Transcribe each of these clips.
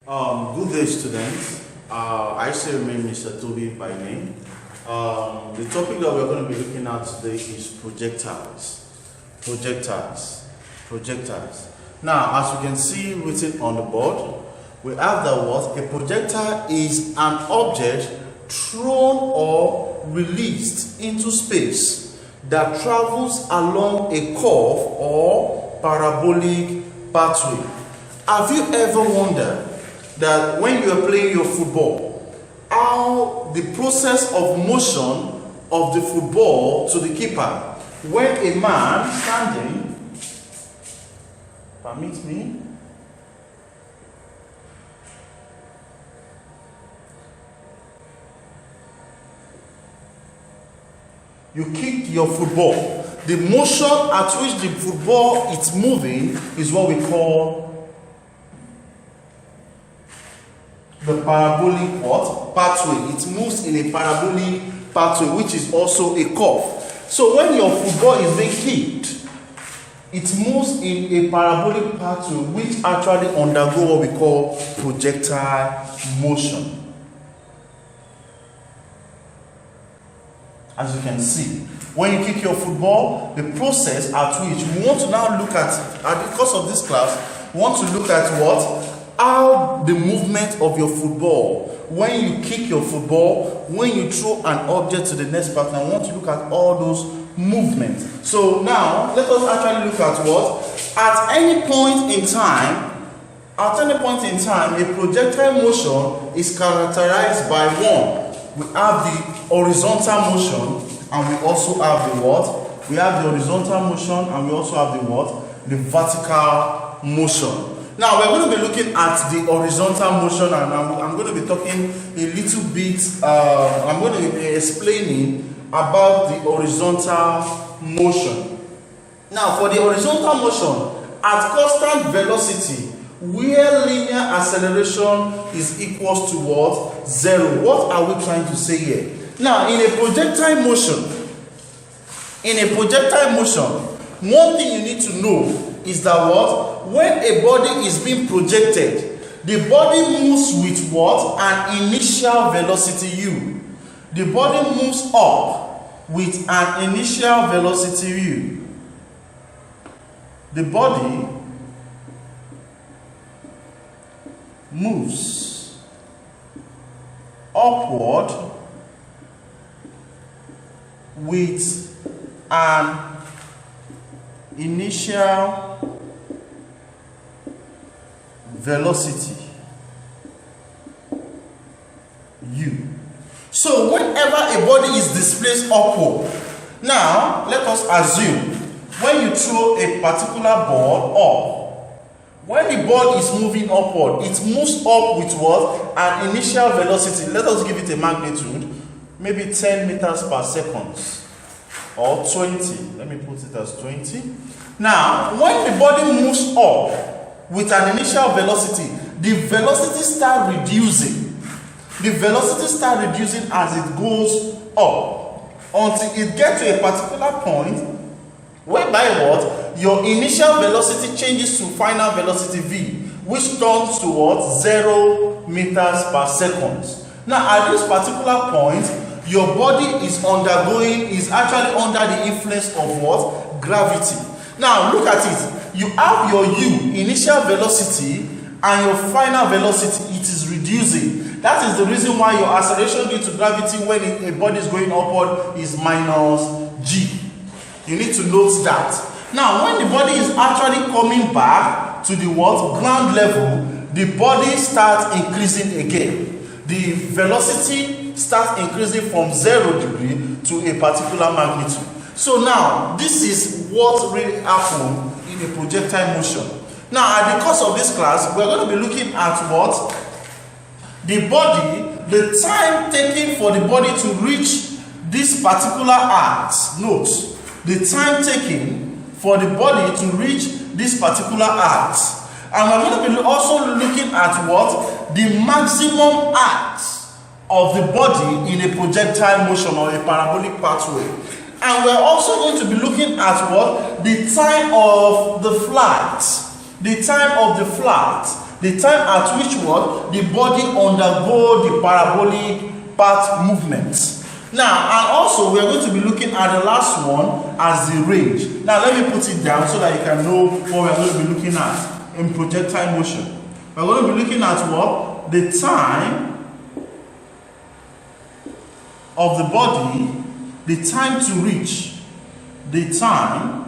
Good day, students. I still remain Mr. Toby by name. The topic that we're going to be looking at today is projectiles. Projectiles. Now, as you can see written on the board, we have that what a projectile is an object thrown or released into space that travels along a curve or parabolic pathway. Have you ever wondered that when you are playing your football, how the process of motion of the football to the keeper, when a man standing, permit me, you kick your football, the motion at which the football is moving is what we call the parabolic pathway. It moves in a parabolic pathway, which is also a curve. So when your football is being kicked, it moves in a parabolic pathway, which actually undergo what we call projectile motion. As you can see, when you kick your football, the process at which we want to now look at the course of this class, we want to look at what? How the movement of your football, when you kick your football, when you throw an object to the next partner, I want to look at all those movements. So now let us actually look at what? At any point in time, a projectile motion is characterized by one. We have the horizontal motion, and we also have the what? We have the horizontal motion, and we also have the what? The vertical motion. Now we're going to be looking at the horizontal motion, and I'm going to be talking a little bit, I'm going to be explaining about the horizontal motion. Now for the horizontal motion, at constant velocity, where linear acceleration is equals to what? 0. What are we trying to say here? Now in a projectile motion, one thing you need to know is that what? When a body is being projected, the body moves with what? An initial velocity u. The body moves up with an initial velocity u. The body moves upward with an initial velocity u. So whenever a body is displaced upward, now let us assume when you throw a particular ball up, when the ball is moving upward, it moves up with what? An initial velocity. Let us give it a magnitude, maybe 10 meters per second or 20. Let me put it as 20. Now when the body moves up with an initial velocity, the velocity starts reducing. The velocity starts reducing as it goes up until it gets to a particular point whereby what? Your initial velocity changes to final velocity v, which turns to what? 0 meters per second. Now at this particular point, your body is actually under the influence of what? Gravity. Now look at it. You have your u, initial velocity, and your final velocity, it is reducing. That is the reason why your acceleration due to gravity when a body is going upward is minus g. You need to note that. Now when the body is actually coming back to the what? Ground level, the body starts increasing again. The velocity starts increasing from 0 degree to a particular magnitude. So now this is what really happened in a projectile motion. Now at the course of this class, we're going to be looking at what? The body, the time taken for the body to reach this particular act. Note, the time taken for the body to reach this particular act. And we're going to be also looking at what? The maximum act of the body in a projectile motion or a parabolic pathway. And we're also going to be looking at what? The time of the flight. The time of the flight. The time at which what? The body undergo the parabolic path movement. Now, and also we are going to be looking at the last one as the range. Now, let me put it down so that you can know what we are going to be looking at in projectile motion. We are going to be looking at what? The time of the body, the time to reach, the time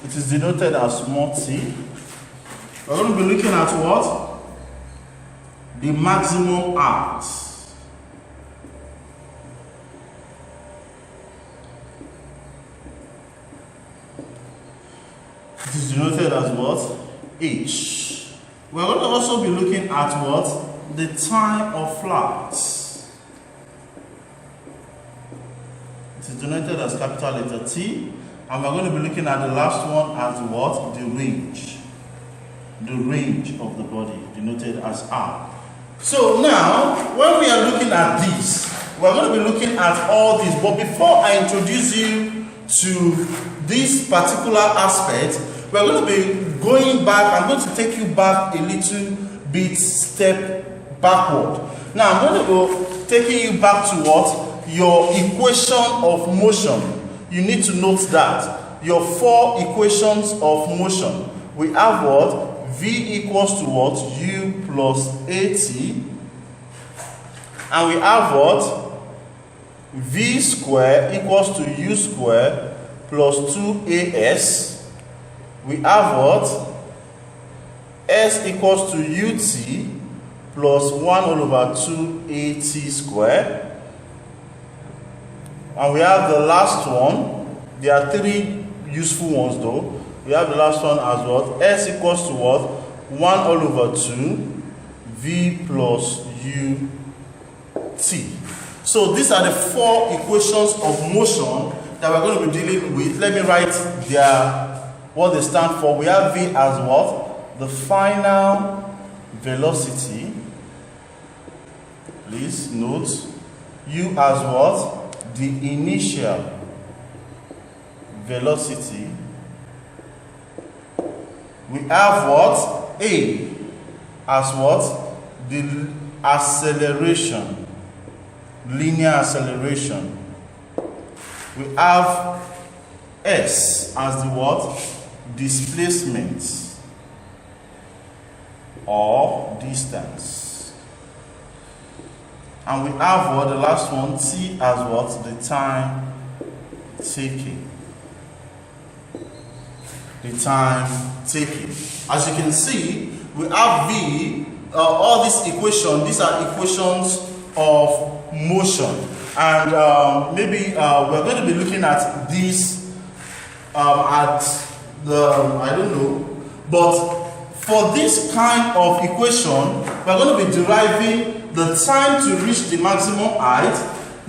it is denoted as small t. We're going to be looking at what? The maximum height. It is denoted as what? H. We're going to also be looking at what? The time of flight. It is denoted as capital letter T. And we're going to be looking at the last one as what? The range. The range of the body, denoted as R. So now, when we are looking at this, we're going to be looking at all this. But before I introduce you to this particular aspect, we're going to be going back. I'm going to take you back a little bit step backward. Now, I'm going to go taking you back to what? Your equation of motion. You need to note that your 4 equations of motion. We have what? V equals to what? U plus AT. And we have what? V square equals to U square plus 2AS. We have what? S equals to UT plus 1 all over 2AT square. And we have the last one. There are 3 useful ones though. We have the last one as what? S equals to what? 1 all over 2 V plus UT. So these are the 4 equations of motion that we're going to be dealing with. Let me write what they stand for. We have V as what? The final velocity. Please note. U as what? The initial velocity. We have what? A as what? The acceleration, linear acceleration. We have S as the what? Displacement or distance. And we have what? The last one, T as what? The time taken. The time taken. As you can see, we have V, all these equations, these are equations of motion. And maybe we're going to be looking at this at the, I don't know, but for this kind of equation, we're going to be deriving the time to reach the maximum height,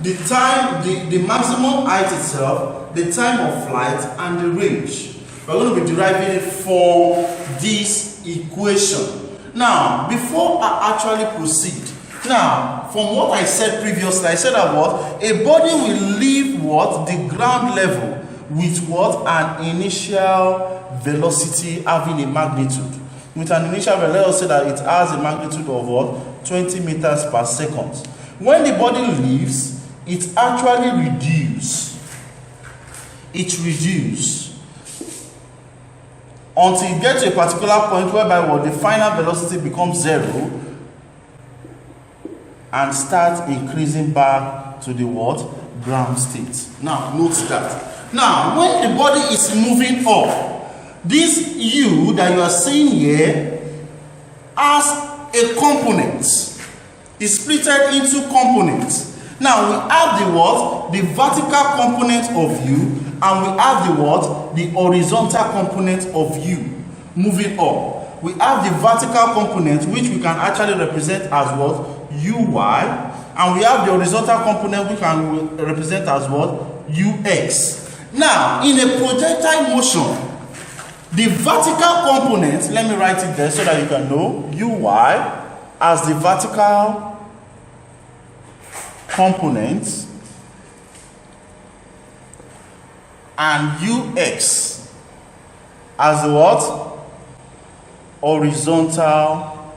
the time, the maximum height itself, the time of flight, and the range. We're going to be deriving it for this equation. Now, before I actually proceed, now, from what I said previously, I said that what? A body will leave what? The ground level with what? An initial velocity having a magnitude. With an initial velocity, let us say that it has a magnitude of what? 20 meters per second. When the body leaves, it actually reduces. It reduces until it gets to a particular point whereby what the final velocity becomes 0 and starts increasing back to the what? Ground state. Now, note that. Now, when the body is moving up, this U that you are seeing here has a component. It's split into components. Now, we have the what? The vertical component of U, and we have the what? The horizontal component of U moving up. We have the vertical component, which we can actually represent as what? UY, and we have the horizontal component, which we can represent as what? UX. Now, in a projectile motion, the vertical component, let me write it there so that you can know, Uy as the vertical component and Ux as the what? Horizontal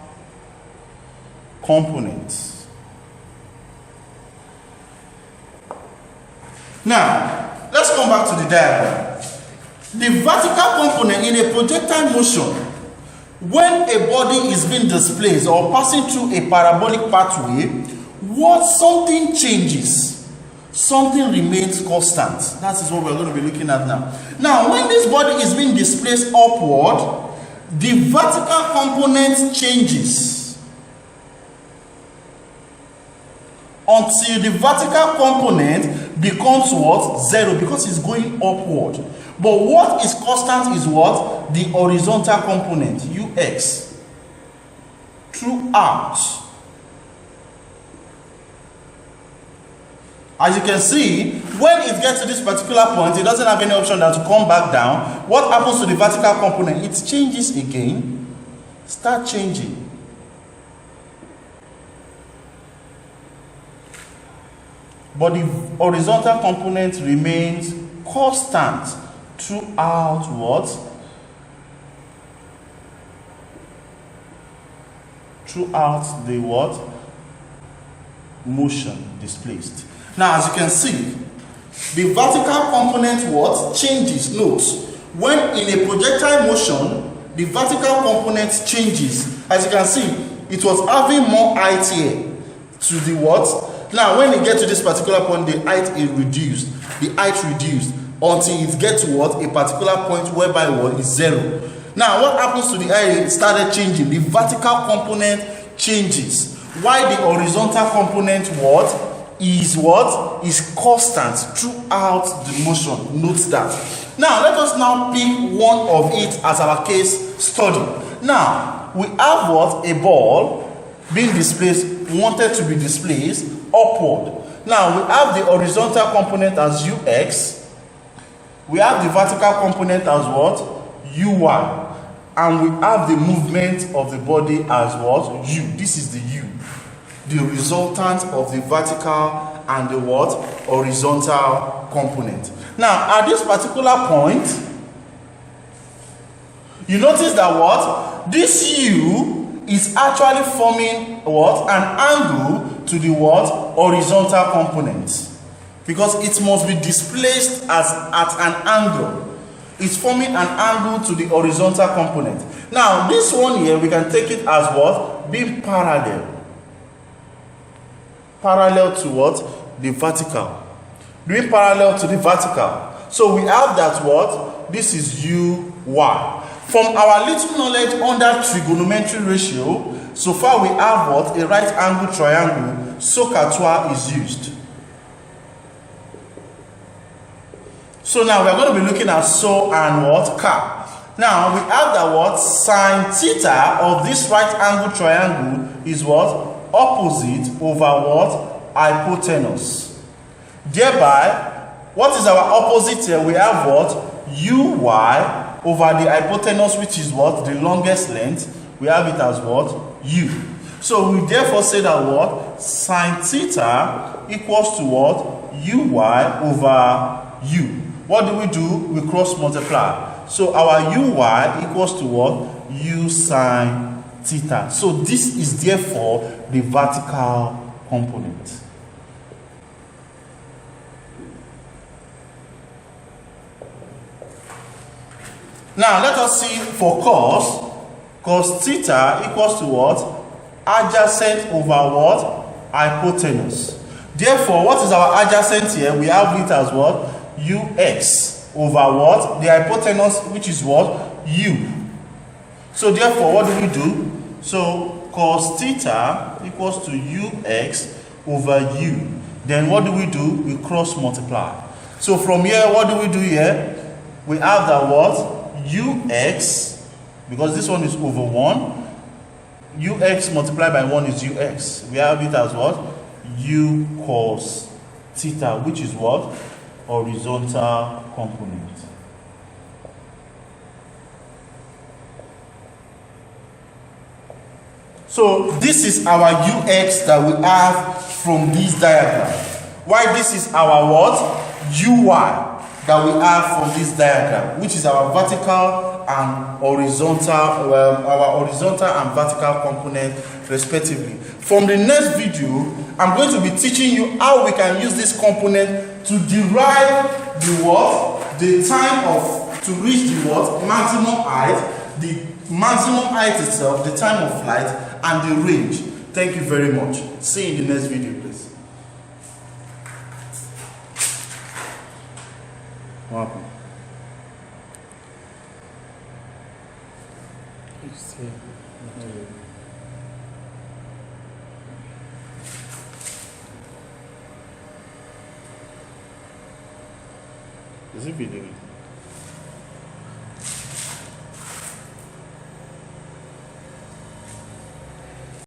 component. Now, let's come back to the diagram. The vertical component in a projectile motion, when a body is being displaced or passing through a parabolic pathway, something changes, something remains constant. That is what we're going to be looking at now. Now, when this body is being displaced upward, the vertical component changes until the vertical component becomes what? Zero, because it's going upward. But what is constant is what? The horizontal component, Ux, throughout. As you can see, when it gets to this particular point, it doesn't have any option than to come back down. What happens to the vertical component? It changes again. Start changing. But the horizontal component remains constant throughout what? Throughout the what? Motion displaced. Now, as you can see, the vertical component what? Changes. Note, when in a projectile motion, the vertical component changes. As you can see, it was having more height here to the what? Now, when it gets to this particular point, the height is reduced. The height reduced until it gets to what? A particular point whereby what is zero. Now, what happens to the height? It started changing. The vertical component changes. Why the horizontal component what? Is constant throughout the motion. Note that. Now, let us now pick one of it as our case study. Now, we have what? A ball being displaced, wanted to be displaced upward. Now, we have the horizontal component as Ux. We have the vertical component as what? Uy. And we have the movement of the body as what? U. This is the U. The resultant of the vertical and the what? Horizontal component. Now, at this particular point, you notice that what? This U is actually forming what? An angle to the what? Horizontal component. Because it must be displaced at an angle. It's forming an angle to the horizontal component. Now, this one here, we can take it as what? Being parallel. Parallel to what? The vertical. Being parallel to the vertical. So we have that what? This is Uy. From our little knowledge under trigonometry ratio, so far we have what? A right angle triangle. SOHCAHTOA is used. So now we are going to be looking at SO and what? Ka. Now we have that what? Sine theta of this right angle triangle is what? Opposite over what? Hypotenuse. Thereby, what is our opposite here? We have what? Uy over the hypotenuse, which is what? The longest length. We have it as what? U. So we therefore say that what? Sine theta equals to what? Uy over U. What do? We cross multiply. So our Uy equals to what? U sine theta. So this is therefore the vertical component. Now let us see for cos. Cos theta equals to what? Adjacent over what? Hypotenuse. Therefore, what is our adjacent here? We have it as what? Ux over what? The hypotenuse, which is what? U. So therefore, what do? So cos theta equals to Ux over U. Then what do? We cross multiply. So from here, what do here? We have that what? Ux, because this one is over 1. Ux multiplied by 1 is Ux. We have it as what? U cos theta, which is what? horizontal component. So this is our UX that we have from this diagram. Why this is our what? UI that we have from this diagram, which is our vertical and horizontal, our horizontal and vertical component respectively. From the next video, I'm going to be teaching you how we can use this component to derive the what? The time of, to reach the what? Maximum height, the maximum height itself, the time of flight, and the range. Thank you very much. See you in the next video, please. What happened? Is it video?